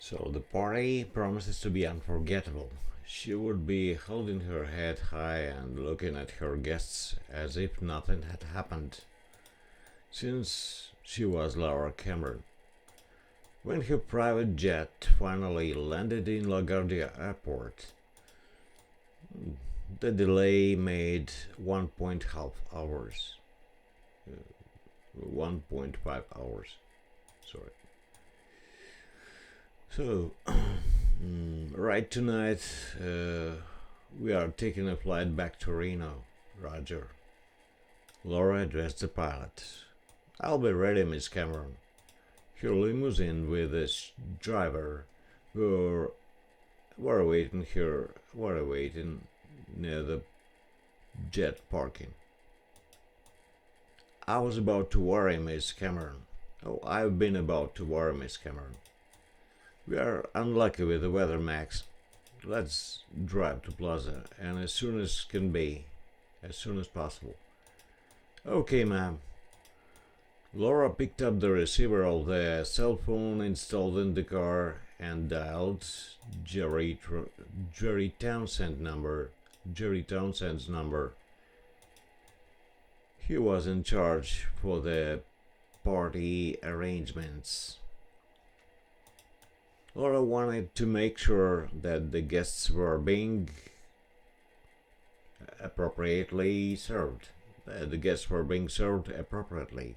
So the party promises to be unforgettable. She would be holding her head high and looking at her guests as if nothing had happened since she was Laura Cameron. When her private jet finally landed in LaGuardia Airport, the delay made 1.5 hours. 1.5 hours. Sorry. So, right tonight, we are taking a flight back to Reno. Roger. Laura addressed the pilot. I'll be ready, Miss Cameron. Her limousine with its driver were awaiting near the jet parking. I was about to worry, Miss Cameron. Oh, I've been about to worry, Miss Cameron. We are unlucky with the weather, Max. Let's drive to Plaza, and as soon as can be, as soon as possible. Okay, ma'am. Laura picked up the receiver of the cell phone installed in the car and dialed Jerry Townsend's number. He was in charge for the party arrangements. Laura wanted to make sure that the guests were being appropriately served. Appropriately.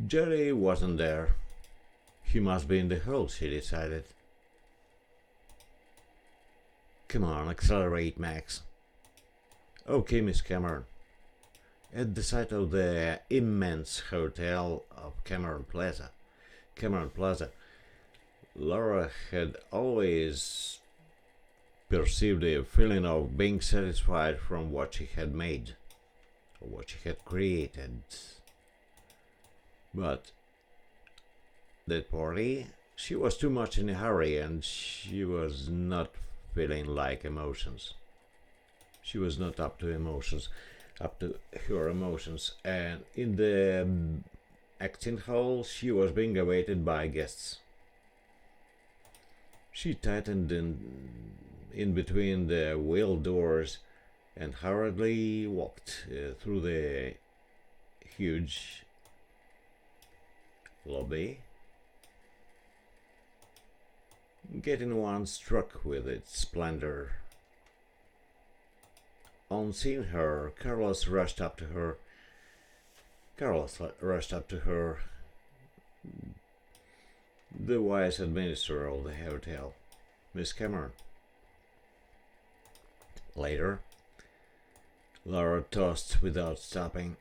Jerry wasn't there. He must be in the hall, she decided. Come on, accelerate, Max. Okay, Miss Cameron. At the site of the immense hotel of Cameron Plaza, Laura had always perceived a feeling of being satisfied from what she had made, or what she had created. But that party, she was too much in a hurry and she was not feeling like emotions. She was not up to her emotions. And in the acting hall, she was being awaited by guests. She tightened in between the wheel doors and hurriedly walked through the huge lobby, getting one struck with its splendor. On seeing her, Carlos rushed up to her. The wise administrator of the hotel, Miss Cameron. Later, Laura tossed without stopping.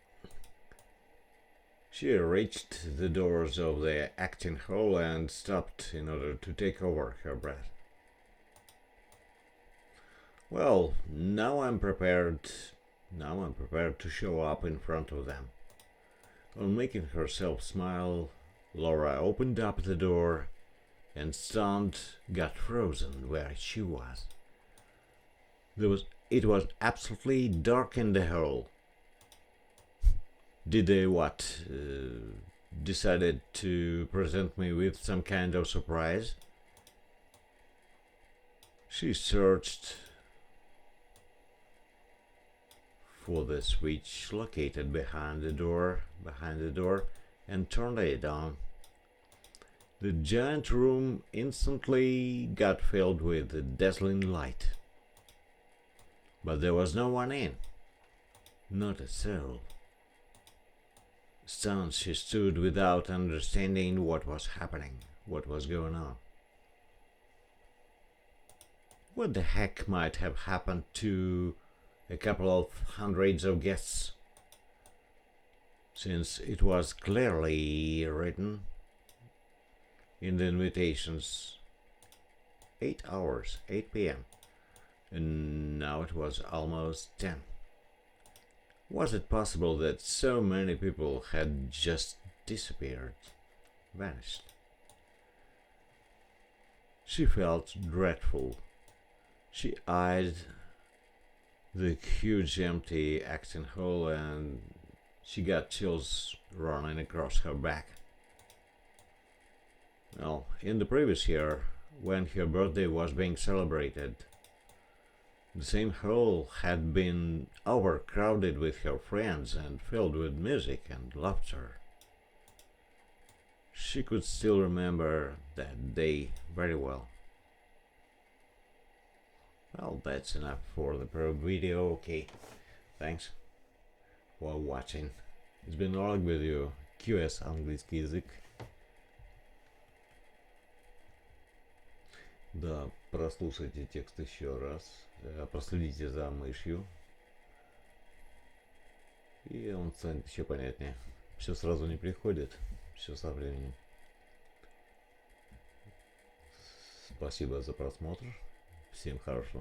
She reached the doors of the acting hall and stopped in order to take over her breath. Well, now I'm prepared to show up in front of them. On making herself smile, Laura opened up the door and stunned, got frozen where she was. It was absolutely dark in the hall. Did they decided to present me with some kind of surprise? She searched for the switch located behind the door, and turned it on. The giant room instantly got filled with a dazzling light. But there was no one in. Not a soul. Stunned, she stood without understanding what was happening, what was going on. What the heck might have happened to a couple of hundreds of guests, since it was clearly written in the invitations 8 hours, 8 p.m. and now it was almost 10. Was it possible that so many people had just disappeared, vanished? She felt dreadful. She eyed the huge empty acting hall and she got chills running across her back. Well, in the previous year, when her birthday was being celebrated, the same hall had been overcrowded with her friends and filled with music and laughter. She could still remember that day very well. Well, that's enough for the video. Okay, thanks for watching. It's been Oleg with you, QS английский язык. Да, прослушайте текст еще раз, проследите за мышью, и он станет еще понятнее. Все сразу не приходит, все со временем. Спасибо за просмотр, всем хорошего.